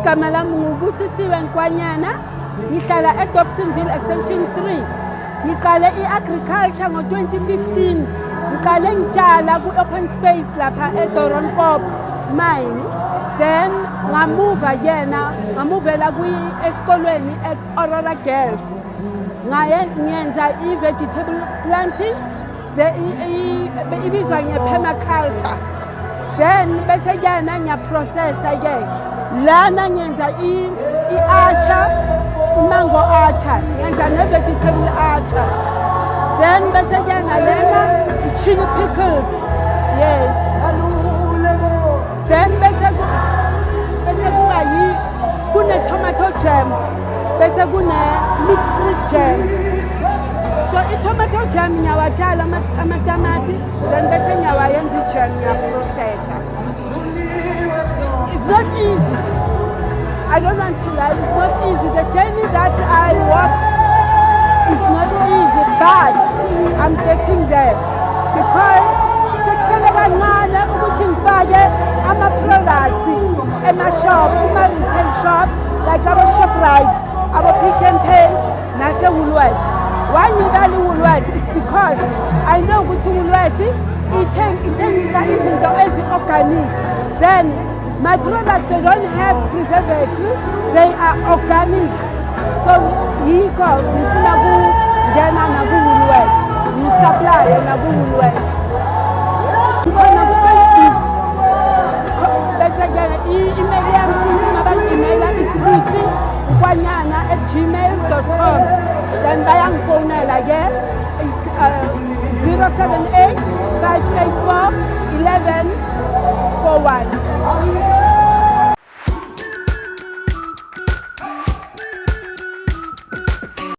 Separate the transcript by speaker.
Speaker 1: igama lami nguBusisiwe Nkwanyana, ngihlala eDobsonville Extension 3. Ngiqale i-agriculture ngo-2015. Ngiqale ngitshala ku-open space lapha eDoornkop mine. Then ngamuvela esikolweni e-Aurora Girls. Ngiyenza i-vegetable planting, ibizwa nge-permaculture. Then bese kuyana ngiyaprocessa-ke. Lana ngiyenza i-archer, mango archer, ngiyenza ne-vegetable archer. Then bese kuyana lena i-chili pickled, yes. Then bese kuba kune-tomato jam, bese kune-mixed fruit jam. So i-tomato jam ngiyawatshala amatamati, then bese ngiyawayenza i-jam, ngiyaprocessa. It's not easy. I don't want to lie, it's not easy. The journey that I walked is not easy, but I'm getting there. Because sekusele kancane ukuthi ngifake ama-products ema-shop, kuma-retail shop, like abo-Shoprite, abo-Pick n Pay, nase-Woolworths. Why ngidala i-Woolworths? It's because I know ukuthi i-Woolworths ithengisa izinto ezi-organic. Then my products, they don't have preservatives, they are organic. So yikho ngifuna ukungena naku-Woolworths, ngisaplaye naku-Woolworths. Ngikhona ku-Facebook, bese ke i-email yami ngaba-emaila it's busi.nkwanyana@gmail.com. Then bayangifonela-ke 078 584 1141.